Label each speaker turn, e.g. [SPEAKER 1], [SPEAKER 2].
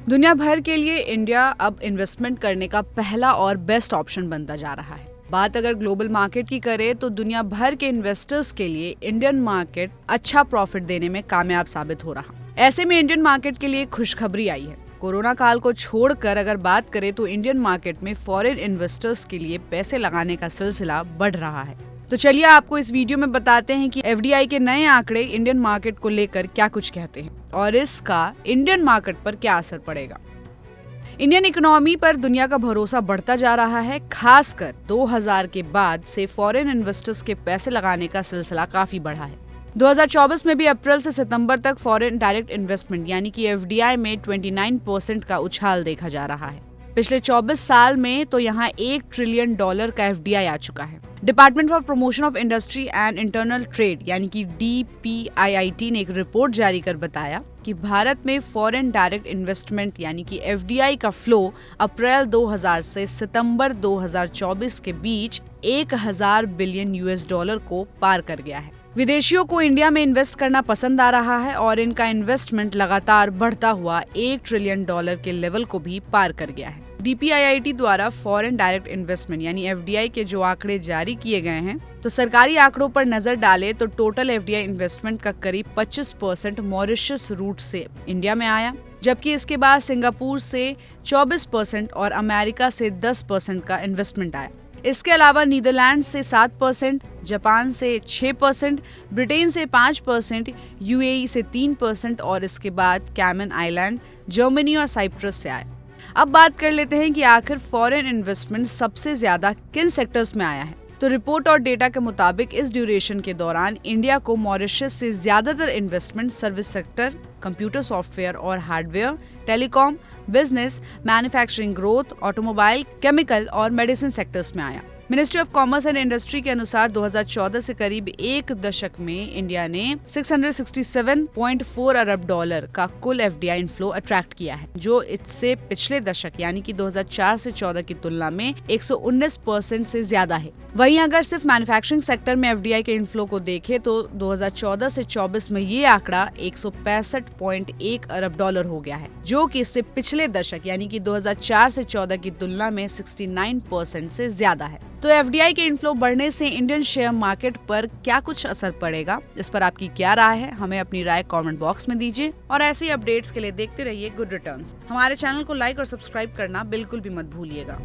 [SPEAKER 1] दुनिया भर के लिए इंडिया अब इन्वेस्टमेंट करने का पहला और बेस्ट ऑप्शन बनता जा रहा है। बात अगर ग्लोबल मार्केट की करें तो दुनिया भर के इन्वेस्टर्स के लिए इंडियन मार्केट अच्छा प्रॉफिट देने में कामयाब साबित हो रहा। ऐसे में इंडियन मार्केट के लिए खुशखबरी आई है। कोरोना काल को छोड़कर अगर बात करें तो इंडियन मार्केट में फॉरेन इन्वेस्टर्स के लिए पैसे लगाने का सिलसिला बढ़ रहा है। तो चलिए आपको इस वीडियो में बताते हैं कि एफडीआई के नए आंकड़े इंडियन मार्केट को लेकर क्या कुछ कहते हैं और इसका इंडियन मार्केट पर क्या असर पड़ेगा। इंडियन इकोनॉमी पर दुनिया का भरोसा बढ़ता जा रहा है। खासकर 2000 के बाद से फॉरेन इन्वेस्टर्स के पैसे लगाने का सिलसिला काफी बढ़ा है। 2024 में भी अप्रैल से सितंबर तक फॉरेन डायरेक्ट इन्वेस्टमेंट यानी कि एफडीआई में 29% का उछाल देखा जा रहा है। पिछले 24 साल में तो यहाँ $1 ट्रिलियन का एफडीआई आ चुका है। Department for promotion of industry and internal trade यानी कि DPIIT ने एक रिपोर्ट जारी कर बताया कि भारत में फॉरेन डायरेक्ट इन्वेस्टमेंट यानी कि एफडीआई का फ्लो अप्रैल 2000 से सितंबर 2024 के बीच $1000 बिलियन को पार कर गया है। विदेशियों को इंडिया में इन्वेस्ट करना पसंद आ रहा है और इनका इन्वेस्टमेंट लगातार बढ़ता हुआ $1 ट्रिलियन के लेवल को भी पार कर गया है। DPIIT द्वारा फॉरेन डायरेक्ट इन्वेस्टमेंट यानी एफडीआई के जो आंकड़े जारी किए गए हैं तो सरकारी आंकड़ों पर नजर डाले तो टोटल एफडीआई इन्वेस्टमेंट का करीब 25% मॉरिशस रूट से इंडिया में आया, जबकि इसके बाद सिंगापुर से 24% और अमेरिका से 10% का इन्वेस्टमेंट आया। इसके अलावा नीदरलैंड से 7%, जापान से 6%, ब्रिटेन से 5%, यूएई से 3% और इसके बाद कैमन आइलैंड, जर्मनी और साइप्रस से आए। अब बात कर लेते हैं कि आखिर फॉरेन इन्वेस्टमेंट सबसे ज्यादा किन सेक्टर्स में आया है। तो रिपोर्ट और डेटा के मुताबिक इस ड्यूरेशन के दौरान इंडिया को मॉरिशस से ज्यादातर investment service sector, computer software और hardware, telecom, business, manufacturing growth, automobile, chemical और मेडिसिन सेक्टर्स में आया। Ministry of commerce and industry के अनुसार 2014 से करीब एक दशक में इंडिया ने $667.4 अरब का कुल एफडीआई इनफ्लो अट्रैक्ट किया है, जो इससे पिछले दशक यानी कि 2004 से 14 की तुलना में 119% से ज्यादा है। वहीं अगर सिर्फ मैन्युफैक्चरिंग सेक्टर में एफडीआई के इनफ्लो को देखें तो 2014 से 24 में ये आंकड़ा $165.1 अरब हो गया है, जो कि इससे पिछले दशक यानी कि 2004 से 14 की तुलना में 69% से ज्यादा है। तो एफडीआई के इनफ्लो बढ़ने से इंडियन शेयर मार्केट पर क्या कुछ असर पड़ेगा, इस पर आपकी क्या राय है, हमें अपनी राय कमेंट बॉक्स में दीजिए और ऐसी अपडेट्स के लिए देखते रहिए गुड रिटर्न्स। हमारे चैनल को लाइक और सब्सक्राइब करना बिल्कुल भी मत भूलिएगा।